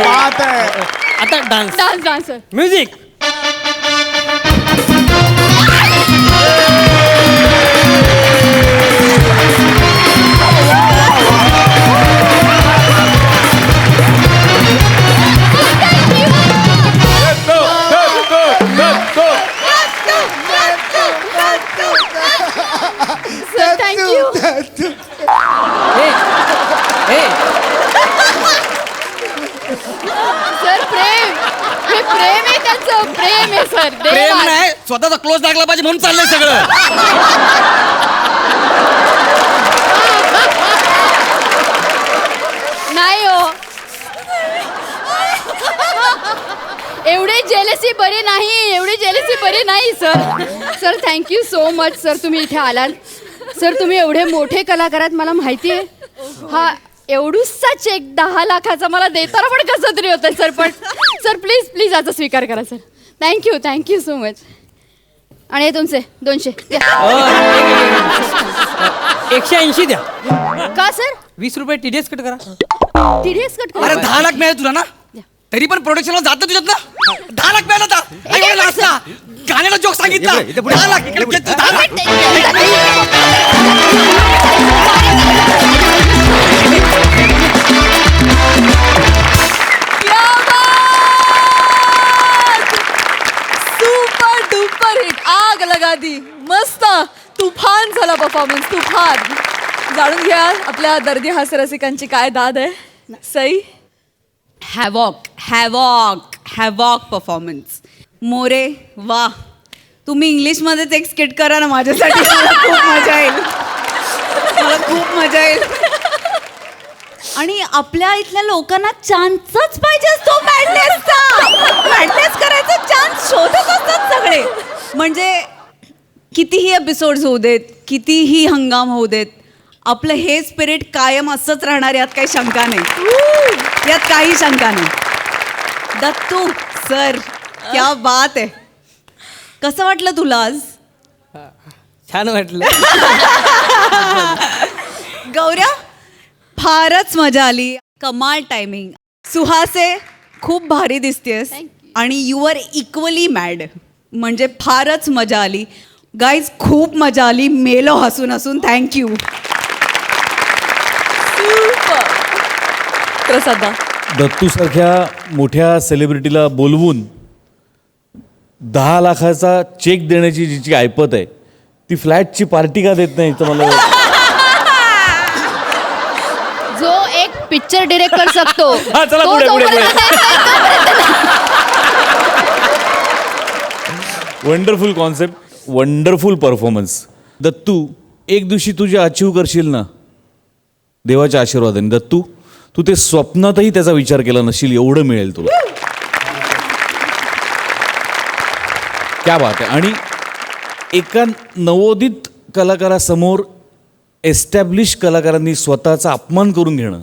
बात आहे. आता dance. Dance dance sir. Music. Sir प्रेम हे प्रेम आहे त्यांचं प्रेम आहे सर प्रेम नाही स्वतःचा क्लोज लागला पाहिजे म्हणून चाललंय सगळं. नाही हो एवढे जेलसी बरे नाही एवढी जेलसी बरे नाही sir. Sir thank you so much sir तुम्ही इथे आलात. सर तुम्ही एवढे मोठे कलाकार आहेत मला माहिती आहे. हा एवढूसा चेक 10 लाखाचा मला देताना पण कसं तरी होतं सर. पण सर प्लीज प्लीज याचा स्वीकार करा सर. Thank you so much. आणि हे तुमचे 200 द्या. 180 द्या. का सर 20 रुपये TDS कट करा. TDS कट अरे करा. 10 लाख मिळाले तुला ना तरी पण प्रोडक्शनला जातं तुझ्यात ना. 10 लाख मिळालं का एवढं लास्ट ना गाण्याला जोक सांगितला 10 लाख इकडे घे तू 10 लाख. सुपर डुपर हिट आग लगा दी. मस्त तुफान झाला परफॉर्मन्स तुफान. जाणून घ्या आपल्या दर्दी हास्य रसिकांची काय दाद आहे. Sai havoc performance. मोरे वा, तुम्ही इंग्लिशमध्येच एक स्किट करा ना माझ्यासाठी. मला खूप मजा येईल. मला खूप मजा येईल. आणि आपल्या इथल्या लोकांना चान्सच पाहिजे असतो मॅडनेस करायचा चान्स शोधत असतात सगळे. म्हणजे कितीही एपिसोड्स होऊ देत, कितीही हंगाम होऊ देत, आपलं हे स्पिरिट कायम असंच राहणार यात काही शंका नाही. यात काही शंका नाही. दत्तू सर क्या बात आहे. कसं वाटलं तुला आज? छान वाटलं. गौऱ्या फारच मजा आली. कमाल टायमिंग. सुहासे खूप भारी दिसतेस आणि यू आर इक्वली मॅड. म्हणजे फारच मजा आली. गाईज खूप मजा आली. मेलो हसून हसून. थँक्यू. प्रसादा दत्तूसारख्या मोठ्या सेलिब्रिटीला बोलवून 10 लाखाचा चेक देण्याची जिची ऐपत आहे ती फ्लॅटची पार्टी का देत नाही तर मला जो एक पिक्चर डिरेक्ट कर सकतो हा, चला तो पुढे, पुढे, जोपर्यंत wonderful concept, wonderful performance. Dattu एक दिवशी तुझे अचीव करशील ना देवाच्या आशीर्वादाने. दत्तू तू ते स्वप्नातही त्याचा विचार केला नसशील एवढं मिळेल तुला. क्या बात आहे. आणि एका नवोदित कलाकारासमोर एस्टॅब्लिश कलाकारांनी स्वतःचा अपमान करून घेणं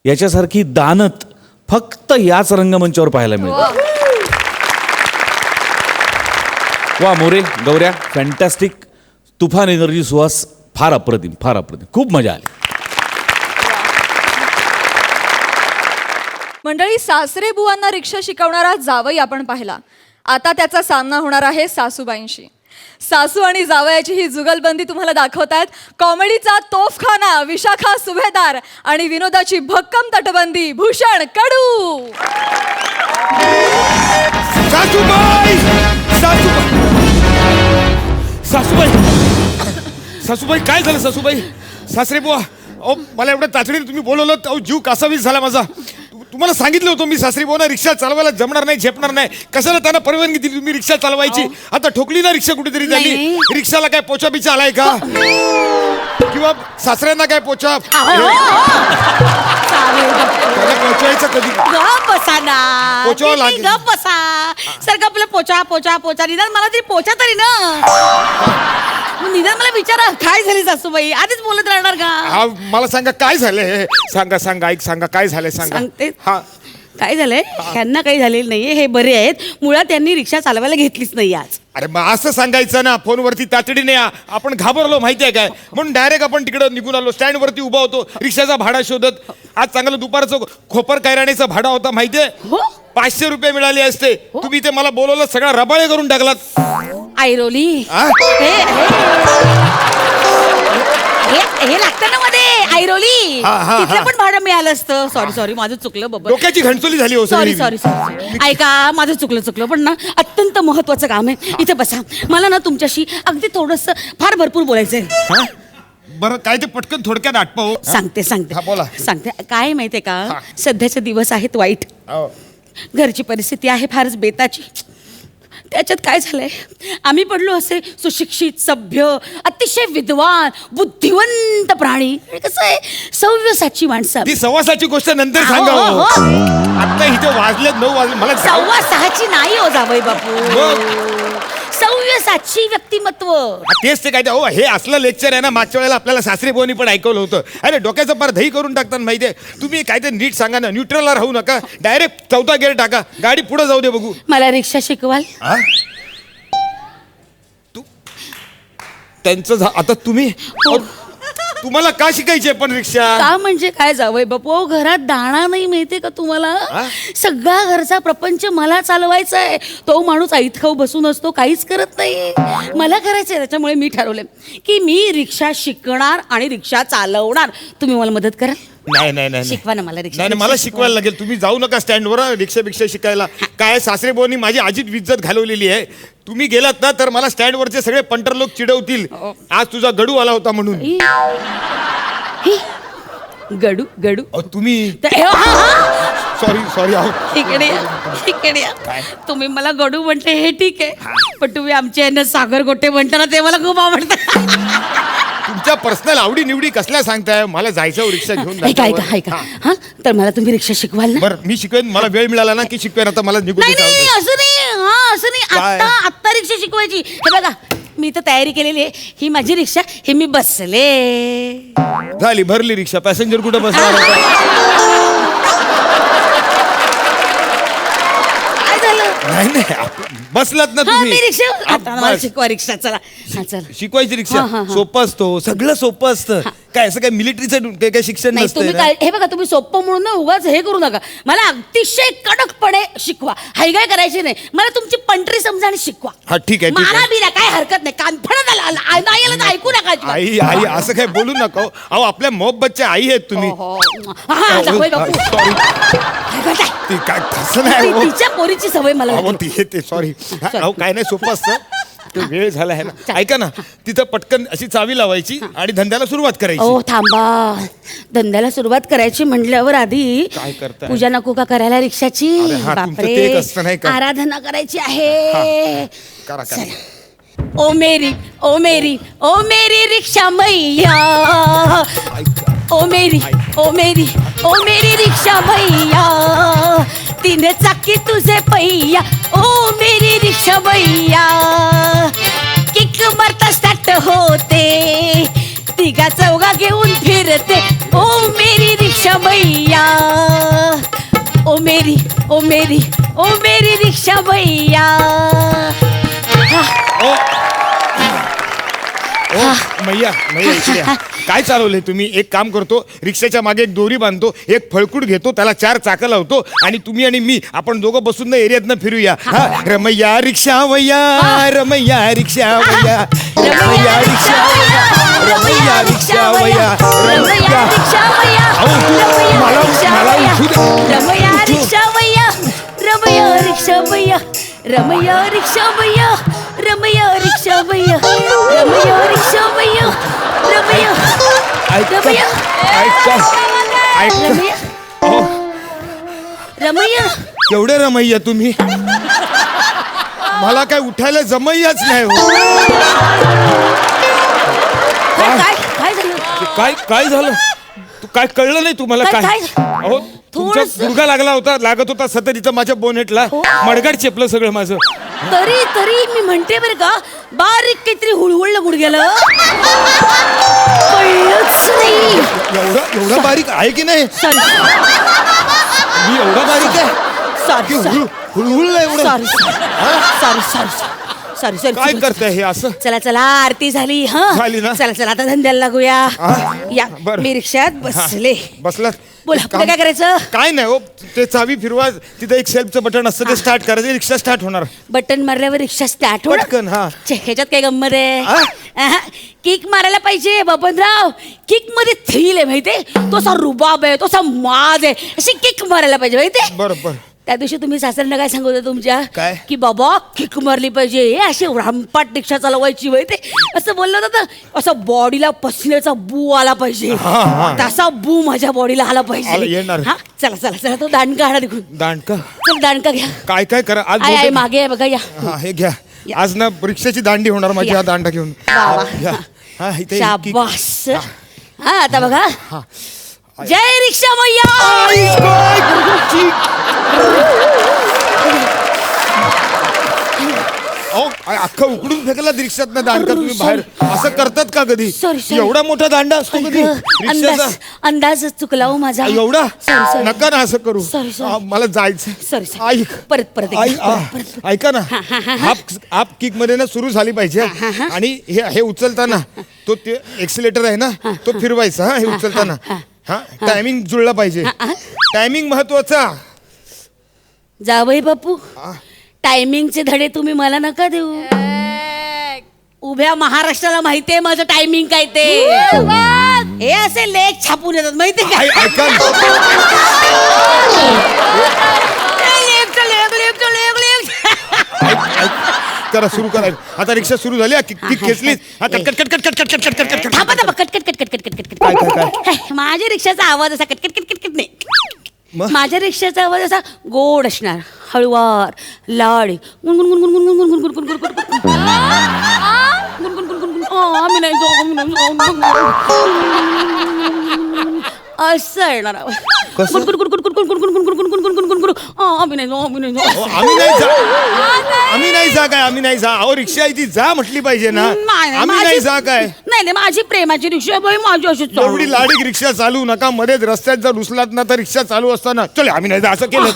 याच्यासारखी दानत फक्त याच रंगमंचावर पाहायला मिळते. वा मोरे, गौऱ्या, फॅन्टॅस्टिक. तुफान एनर्जी. सुहास फार अप्रतिम, फार अप्रतिम. खूप मजा आली. मंडळी, सासरे बुवांना रिक्षा शिकवणारा जावई आपण पाहिला. आता त्याचा सामना होणार आहे सासूबाईंशी. सासू आणि जावयाची ही जुगलबंदी तुम्हाला दाखवतायत कॉमेडीचा तोफखाना विशाखा सुभेदार आणि विनोदाची भक्कम तटबंदी भूषण कडू. सासूबाई सासूबाई सासूबाई काय झालं सासूबाई? सासरे बुवा अहो मला एवढ्या तातडीने तुम्ही बोलवलं अहो जीव कासावीस झाला माझा. तुम्हाला सांगितलं होतं मी सासरी बुवा रिक्षा चालवायला जमणार नाही झेपणार नाही. कशाला त्यांना परवानगी दिली तुम्ही रिक्षा चालवायची? आता ठोकली ना रिक्षा कुठेतरी झाली. रिक्षाला काय पोचा बिचा आलाय का किंवा सासऱ्यांना काय पोचा पोचायचं कधी पोचावं लागेल. सारखं आपलं पोचा पोचा पोचा निदान मला तरी पोचा तरी ना निदान मला विचारा काय झाली सासूबाई आधीच बोलत राहणार का? हा मला सांगा काय झालंय. सांगा सांगा ऐक सांगा काय झालंय सांगा. सांगते. हा काय झालंय ह्यांना काही झालेलं नाहीये हे बरे आहेत. मुळात त्यांनी रिक्षा चालवायला घेतलीच नाही आज. अरे मग असं सांगायचं ना फोनवरती तातडीने या. आपण घाबरलो माहितीये काय म्हणून डायरेक्ट आपण तिकडं निघून आलो. स्टँड वरती उभा होतो रिक्षाचा भाडा शोधत. आज चांगलं दुपारचं खोपर कैराणीचा भाडा होता माहितीये 500 रुपये मिळाले असते. तुम्ही ते मला बोलवलं सगळा रबाळे करून टाकलात. आयरोली आ? हे लागतं ना मध्ये आयरोली तिथलं पण भाडं मिळालं असतं. सॉरी माझं चुकलं बाबा. डोक्याची घंटोली झाली हो सॉरी सगळी. सॉरी ऐका माझं चुकलं पण ना अत्यंत महत्वाचं काम आहे. इथे बसा. मला ना तुमच्याशी अगदी थोडंसं फार भरपूर बोलायचंय. बरं काय ते पटकन थोडक्यात आटपा हो. सांगते हा, बोला. सांगते काय माहितीये का सध्याचे दिवस आहेत वाईट. घरची परिस्थिती आहे फारच बेताची. त्याच्यात काय झालंय, आम्ही पडलो असे सुशिक्षित सभ्य अतिशय विद्वान बुद्धिवंत प्राणी. आणि कसं आहे सव्यसाची माणसं ती सव्वासाची गोष्ट नंतर हो, सांगा हो, हो. आता इथे वाजले 9 वाजले मला जाऊ- 6:15ची नाही हो जावई बापू. सव्यसाची व्यक्तिमत्व. तेच ते काय ते, हे असलं लेक्चर आहे ना मागच्या वेळेला आपल्याला सासरी बोनी पण ऐकवलं होतं. अरे डोक्याचं पार दही करून टाकतात माहितीये. तुम्ही काय ते नीट सांगा ना, न्यूट्रलला राहू नका, डायरेक्ट 4था गेअर टाका, गाडी पुढे जाऊ दे बघू. मला रिक्षा शिकवाल? त्यांचं आता तुम्ही तुम्हाला का शिकायची पण रिक्षा? का म्हणजे काय जावई बापू, घरात दाणा नाही माहितीये का तुम्हाला? सगळा घरचा प्रपंच मला चालवायचा आहे. तो माणूस ऐत खाऊ बसून असतो, काहीच करत नाही. मला करायचंय. त्याच्यामुळे मी ठरवलंय की मी रिक्षा शिकणार आणि रिक्षा चालवणार. तुम्ही मला मदत कराल? नाही शिकवा ना मला रिक्षा. नाही मला शिकवायला लागेल. तुम्ही जाऊ नका स्टँडवर रिक्षा शिकायला. काय सासरे बोनी माझी आजीत इज्जत घालवलेली आहे. तुम्ही गेलात ना तर मला स्टँडवरचे सगळे पंटर लोक चिडवतील, आज तुझा गडू आला होता म्हणून. गडू गडू तुम्ही सॉरी इकडे या. तुम्ही मला गडू म्हटले हे ठीक आहे, पण तुम्ही आमच्या यांना सागर गोटे म्हणताना ते मला खूप आवडतं. तुमच्या पर्सनल आवडी निवडी कसल्या सांगताय? मला जायचं रिक्षा घेऊन. ऐका हा, तर मला तुम्ही रिक्षा शिकवाल ना? बरं मी शिकवेन. मला वेळ मिळाला ना की शिकवेन. आता मला निघून नाही असं नाही. असं नाही. आत्ता रिक्षा शिकवायची. हे बघा मी तर तयारी केलेली आहे. ही माझी रिक्षा, हे मी बसले. झाली भरली रिक्षा. पॅसेंजर कुठे बसणार होता? नाही बसलात ना तुम्ही. मी रिक्षा आता मला बस. शिकवा रिक्षा. चला चला. शिकवायची रिक्षा सोपं असतो, सगळं सोपं असतं. काय असं काय मिलिटरीचं काय शिक्षण नाही नसतं तुम्ही काय हे बघा, तुम्ही सोपं म्हणून ना उगाच हे करू नका. मला अतिशय कडकपणे शिकवा. हायगाय करायची नाही. मला तुमची पंटरी समजा आणि शिकवा. हा ठीक आहे मारा बिरा काय हरकत नाही. कानफडत नाही आलं तर ऐकू नका अजिबात. आई असं काय बोलू नका. अहो आपल्या मोहब्बतच्या आई आहेत तुम्ही. हा, जावई बापू. सॉरी काय करताय? ती काय तसं नाही हो. तिच्या पोरीची सवय मला अहो लागली. ते सॉरी. अहो काय नाही सोपं असतं. तो वेळ झाला आहे ना. ऐका ना, तिथं पटकन अशी चावी लावायची आणि धंद्याला सुरुवात करायची. ओ थांबा, धंद्याला सुरुवात करायची म्हटल्यावर आधी काय करताय? पूजा नको का करायला रिक्षाची? अरे हा, तुमचं ते एक असतं नाही का? आराधना करायची आहे. करा. ओ मेरी रिक्षा मैया. ओ मेरी रिक्षा मैया. 3 चाकी तुझे पैया. ओ मेरी रिक्षा मैया. किक मारता स्टार्ट होते, 3-4 घेऊन फिरते. ओ मेरी रिक्षा मैया. ओ मेरी रिक्षा मैया. मैया इकडे या. काय चालवलंय तुम्ही? एक काम करतो, रिक्षाच्या मागे एक दोरी बांधतो, एक फळकूट घेतो, त्याला 4 चाकं लावतो आणि तुम्ही आणि मी आपण दोघं बसून ना एरियातनं फिरूया. रमैया रिक्षा वैया, रमैया रिक्षा वैया, रमैया रिक्षा वैया, रमैया रिक्षा वैया, रमैया रिक्षा वैया, मला उठू दे. रमैया रिक्षा वैया, रमैया रिक्षा वैया, रमैया रिक्षा वैया, रमैया रिक्षा वैया, रमैया रिक्षा वैया, रमैया रमैया. केवढे रमैया तुम्ही? मला काय उठायला जमैयाच नाही हो. काय झालं? काय झालं? तू काय कळलं नाही तुम्हाला? काय अहो तुमचा गुडघा लागत होता सतरीचं माझ्या बोनेटला. मडगाड चेपलं सगळं माझं. तरी मी म्हणते बरं का, बारीक काहीतरी हुळहुळलं गुडघ्याला. कळलंच नाही. एवढा बारीक आहे की नाही? मी एवढा बारीक आहे? हुळहुळलं एवढं? सॉरी काय करताय हे असं? चला आरती झाली. झाली ना? चला आता धंद्याला लागूया. या बरं. मी रिक्षात बसले. बसलात? बोला पुढे काय करायचं? काय नाही हो, ते चावी फिरवा, तिथं एक सेल्फचं बटन असतं, ते स्टार्ट करायचं, रिक्षा स्टार्ट होणार. बटन मारल्यावर रिक्षा स्टार्ट पटकन. ह्याच्यात काय गंमत आहे? किक मारायला पाहिजे बबनराव. किक मध्ये थ्रिल आहे माहितीये. तो असा रुबाब आहे, तो असा माज आहे. अशी किक मारायला पाहिजे माहितीये. बरोबर. त्या दिवशी तुम्ही सासऱ्यांना काय सांगत होते तुमच्या काय? की बाबा किक मारली पाहिजे हे अशी रामपाट रिक्षा चालवायची वय ते असं बोललं होतं ना, असं बॉडीला पसण्याचा बू आला पाहिजे, तसा बू माझ्या बॉडीला आला आला, पाहिजे. येणार. हा चला चला चला तो दांडका आणा तिकडून. दांडका चल दांडका घ्या. काय काय करा आज आय आय बहुतेक- मागे आहे बघा या. हा हे घ्या आज ना रिक्षाची दांडी होणार माझी या. हा दांडा घेऊन वा, वा. घ्या. हा, इथे किक. शाबास. हा आता बघा. जय रिक्षा मैया. अहो, अख्खा उकडून फेकला रिक्षात ना दांडका तुम्ही बाहेर असं करतात का कधी? Sorry, sorry. एवढा मोठा दांडा असतो कधी रिक्षाचा? अंदाज चुकला हो माझा. एवढा Sorry, sorry. नका ना असं करू Sorry, sorry. मला जायचं Sorry, sorry. ऐक परत परत एकदा. ऐक परत. ऐका ना हाफ किक मध्ये ना सुरू झाली पाहिजे आणि हे उचलताना तो ते एक्सिलेटर आहे ना तो फिरवायचा हा हे उचलताना हा टायमिंग जुळला पाहिजे टायमिंग महत्वाचा जावई बापू टायमिंगचे धडे तुम्ही मला नका देऊ. उभ्या महाराष्ट्राला माहितीये माझं टायमिंग काय ते. हे असे लेख छापून येतात माहितीये का? ऐका ना. करा सुरू करा आता रिक्षा सुरू झाली किक खेचली कटकट कटकट कटकट कटकट कटकट कटकट थांबा थांबा कटकट कटकट कटकट कटकट. काय काय काय माझ्या रिक्षाचा आवाज असा कटकट कटकट कटकट नाही. मग? माझ्या रिक्षाचा आवाज असा गोड असणार, हळुवार, लाड, गुणगुण गुणगुण गुणगुण गुणगुण गुणगुण गुणगुण गुणगुण गुणगुण गुणगुण. आम्ही नाही जाऊ, आम्ही नाही जाऊ. असं येणार आवाज. कसं? गुणगुण गुणगुण गुणगुण गुणगुण गुणगुण गुणगुण गुणगुण गुणगुण. आम्ही नाही जाऊ, आम्ही नाही जाऊ. आम्ही नाही जा काय आम्ही नाही जा अहो रिक्षा आहे ती जा म्हटली पाहिजे ना नाही, आम्ही माझी- नाही जा काय नाही नाही माझी प्रेमाची रिक्षा आहे बाई, माझी अशी चालू. एवढी लाडीक रिक्षा चालू नका मध्येच रस्त्यात जर रुसलात ना तर रिक्षा चालू असताना चले आम्ही नाही जा असं केलं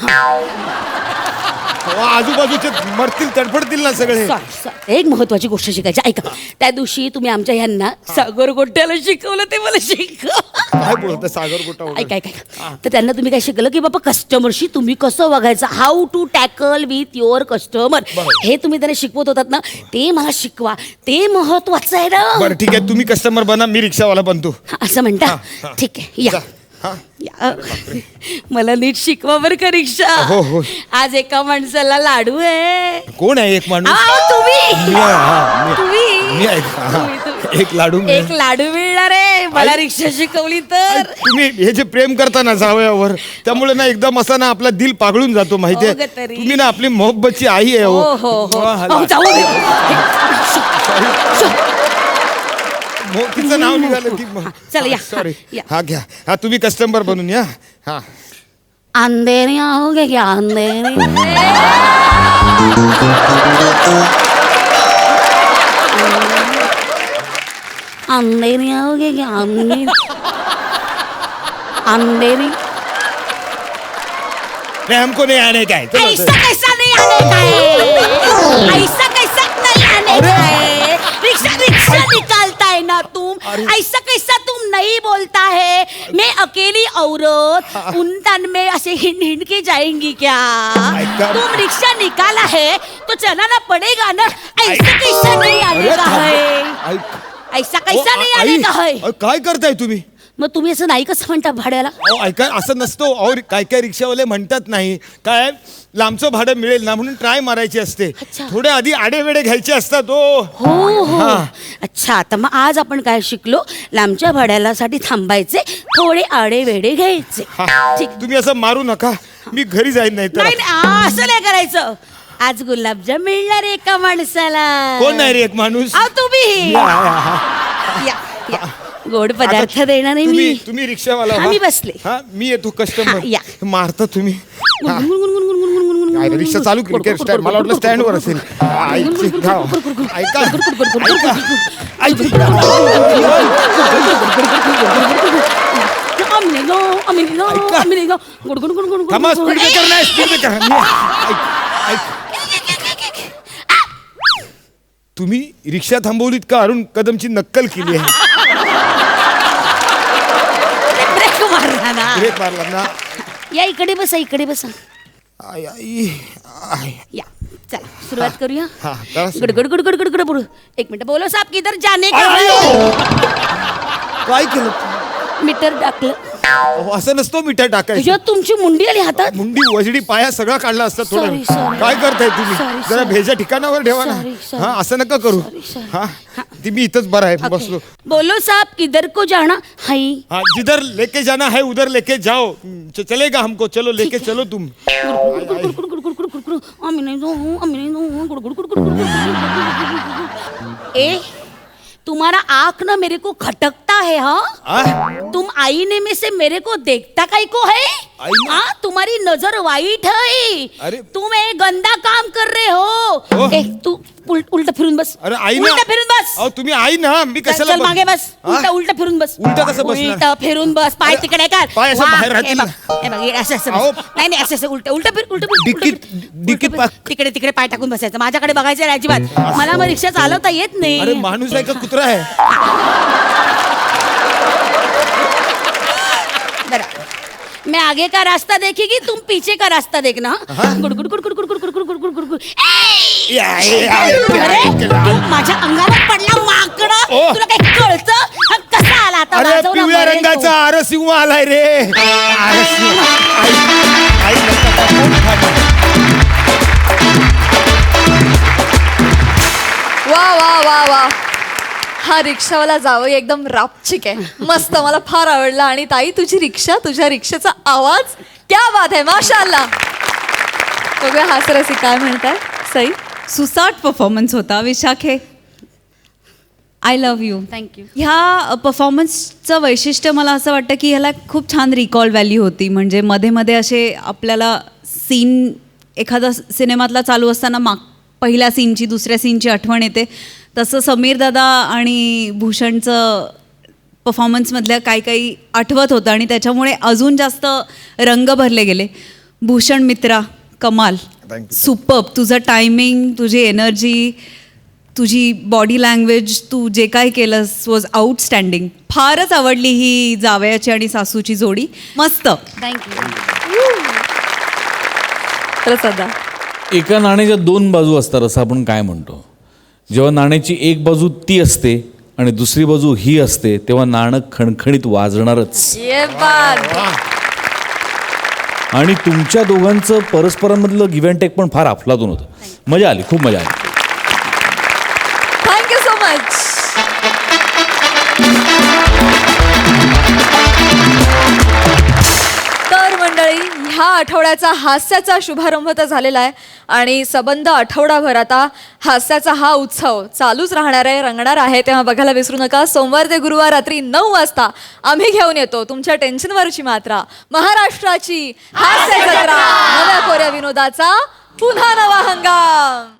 अहो, आजूबाजूचे मरतील तडफडतील ना सगळे Sorry, sorry. एक महत्वाची गोष्ट शिकायची ऐका. त्या दिवशी तुम्ही आमच्या ह्यांना सागर गोट्याला शिकवलं ते मला शिकव. काय बोलत सागर गोटा वगैरे? ऐका ऐका तर त्यांना तुम्ही काय शिकलं की बाबा कस्टमरशी तुम्ही कसं वागायचं, how to tackle with your customer, हे तुम्ही त्यांना शिकवत होतात ना ते मला शिकवा. ते महत्वाचं आहे ना. बरं ठीक आहे तुम्ही कस्टमर बना मी रिक्षावाला बनतो असं म्हणता. ठीक आहे या. या. मला नीट शिकवा बरं का रिक्षा. हो, हो. आज एका माणसाला लाडू आहे. कोण आहे एक माणूस तुम्ही मी आहे, हा, मी- तुम्ही मी आहे का? हा. तुम्ही. एक लाडू मी- एक लाडू मिळणार आहे मला रिक्षा शिकवली तर. तुम्ही हे जे प्रेम करता ना जावयावर त्यामुळे ना एकदम असा ना आपला दिल पागळून जातो माहितीये हो ग तरी. तुम्ही ना आपली मोहब्बतची आई आहे हो हो. हो हो वा, अहो, जाऊ दे. तिचं नाव निघालं ती चला, या. सॉरी या. हा घ्या हा तुम्ही कस्टमर बनून या हा अंधेरी आओगे क्या अंधेरी. अंधेरी आओगे क्या अंधेरी. अंधेरी नहीं हमको नहीं आने का है चलो, ऐसा चलो। कैसा नहीं आने का है. ऐसा कैसा नहीं आने का है. रिक्शा रिक्शा निकालता है ना तुम. ऐसा कैसा तुम नहीं बोलता है. मैं अकेली औरत उन तन में ऐसे हिंड हिंड के जाएंगी क्या. ऐका- तुम रिक्शा निकाला है तो चलाना पड़ेगा ना. ऐसा कैसा नहीं आने अरे का है. ऐक- ऐसा कैसा अहो, नहीं आई, आने का है. अहो, काय करताय तुम्ही मग तुम्ही असं नाही कसं म्हणता भाड्याला. अहो, ऐका असं नसतो और काय काय रिक्षावाले म्हणतात नाही काय लांबचं भाडं मिळेल ना म्हणून ट्राय मारायची असते अच्छा. थोडे आधी आडेवेडे घ्यायचे असतात हो हो हो हा. अच्छा तर मग आज आपण काय शिकलो लांबच्या भाड्याला साठी थांबायचे थोडे आडे वेडे घ्यायचे. हा. ठीक. तुम्ही असं मारू नका मी घरी जाईन नाही तर नाही नाही, असं नाही करायचं. आज गुलाबजाम मिळणार आहे एका माणसाला. कोण नाही रे एक माणूस अहो, तुम्ही या, या. गोड पदार्थ देणार आहे मी. तुम्ही रिक्षावाला हा, व्हा. मी बसले. हा मी येतो हा, कस्टमर या. मारता तुम्ही हा. गुणगुण, गुणगुण, गुणगुण, गुणगुण, गुणगुण, काय रे, रिक्षा चालू केली काय स्टँड मला वाटलं स्टँडवर असेल ऐक गाव. ऐका आम्ही नाही जाऊ, आम्ही नाही जाऊ, ऐका. आम्ही नाही जाऊ. गुणगुण, गुणगुण, गुणगुण, थांबा स्पीड गुणगुण. ब्रेकर नाही स्पीड ब्रेकर तुम्ही रिक्षा थांबवलीत का अरुण कदमची नक्कल केली आहे ब्रेक मारला ना. ब्रेक मारला ना या इकडे बसा इकडे बसा. आई आई आई. या चला सुरुवात करूया. हा, करा सुरू. गडगड गडगड गडगड बोलू. एक मिनिट बोलो साहब किधर जाने का आई, है? आई, काय केलं मीटर टाकलं. अहो, असं नसतो मिठाई टाकायचं. तुझ्यात तुमची मुंडी आली हातात. मुंडी वजडी पाया सगळा काढला असता Sorry, थोडं. sorry. काय करताय तुम्ही? Sorry, जरा sorry. भेजा ठिकाणावर ठेवा ना. Sorry, sorry. हा असं नका करू. sorry. हा ती मी इथंच बरं आहे बसलो. बोलो साहब किधर को जाना हाई. हाँ जिधर लेके जाना है उधर लेके जाओ. चलेगा हमको. चलो लेके चलो तुम. ए तुम्हारा आंख ना मेरे को खटकता है हाँ. तुम आईने में से मेरे को देखता काई को है. आईने? हाँ तुम्हारी नजर वाइट है. अरे. तुम एक गंदा काम कर रहे हो. ओह. ए तू उलट फिरून बस. अरे आई ना. उलट फिरून बस. अहो तुम्ही आई ना मी चल कशाला चल मागे बस. हा? उलट फिरून बस. उलटं कसं बसणार? उलट फिरून बस. पाय तिकडे कर. पाय असं वा, बाहेर हे राहतील बघ, ना. हे बघ, हे असं असं अहो. बस. नाही नाही असं असं उलट उलट फिर उलट फिर, उलट डिकीत- फिर. डिकीत उलट फिर. तिकडे तिकडे पाय टाकून बसायचं. माझ्याकडे बघायचं नाही अजिबात. मला मग रिक्षा चालवता येत अरे नाही. माणूस आहे का कुत्रा आहे? जरा. मैं आगे का रास्ता देखेगी तुम पीछे का रास्ता देखना. Good good good good good good good good good good good good. अरे तू माझ्या अंगावर पडला माकडा. ओ. तुला काही कळतं हा, कसा आला आता अरे वाजवला पिवळ्या मरेल तो. रंगाचा आरसिंह आलाय रे. आरसिंह. आई नका कोण खाणार? वा वा वा वा, हा रिक्षावाला जावई एकदम रापचिक आहे. मस्त, मला फार आवडला. आणि ताई तुझी रिक्षा, तुझ्या रिक्षाचा आवाज क्या बात आहे, माशाअल्लाह. बघूया हास्यरसिक काय म्हणताय. सई, सुसाट परफॉर्मन्स होता विशाखे. I love you. थँक्यू. ह्या परफॉर्मन्सचं वैशिष्ट्य मला असं वाटतं की ह्याला खूप छान रिकॉल व्हॅल्यू होती. म्हणजे मध्ये मध्ये असे आपल्याला सीन एखादा सिनेमातला चालू असताना पहिल्या सीनची दुसऱ्या सीनची आठवण येते. तसं समीर दादा आणि भूषणचं परफॉर्मन्समधल्या काही आठवत होतं आणि त्याच्यामुळे अजून जास्त रंग भरले गेले. भूषण मित्रा, कमाल, सुपर्ब. तुझं टायमिंग, तुझी एनर्जी, तुझी बॉडी लँग्वेज, तू जे काय केलंस वॉज आउटस्टँडिंग. फारच आवडली ही जावयाची आणि सासूची जोडी. मस्त. थँक्यू. तर सदा एका नाण्याच्या दोन बाजू असतात असं आपण काय म्हणतो. जेव्हा नाण्याची एक बाजू ती असते आणि दुसरी बाजू ही असते तेव्हा नाणं खणखणीत वाजणारच. ये बात. आणि तुमच्या दोघांचं परस्परांमधलं गिव्ह अँड टेक पण फार अफलातून होतं. मजा आली, खूप मजा आली. Thank you so much. तर मंडळी, ह्या आठवड्याचा हास्याचा शुभारंभ तर झालेला आहे आणि सबंध आठवडाभर आता हास्याचा हा उत्सव चालूच राहणार आहे, रंगणार आहे. तेव्हा बघायला विसरू नका. सोमवार ते गुरुवार रात्री 9 वाजता आम्ही घेऊन येतो तुमच्या टेन्शनवरची मात्रा, महाराष्ट्राची हास्य जत्रा, नव्या कोऱ्या विनोदाचा पुन्हा नवा हंगाम.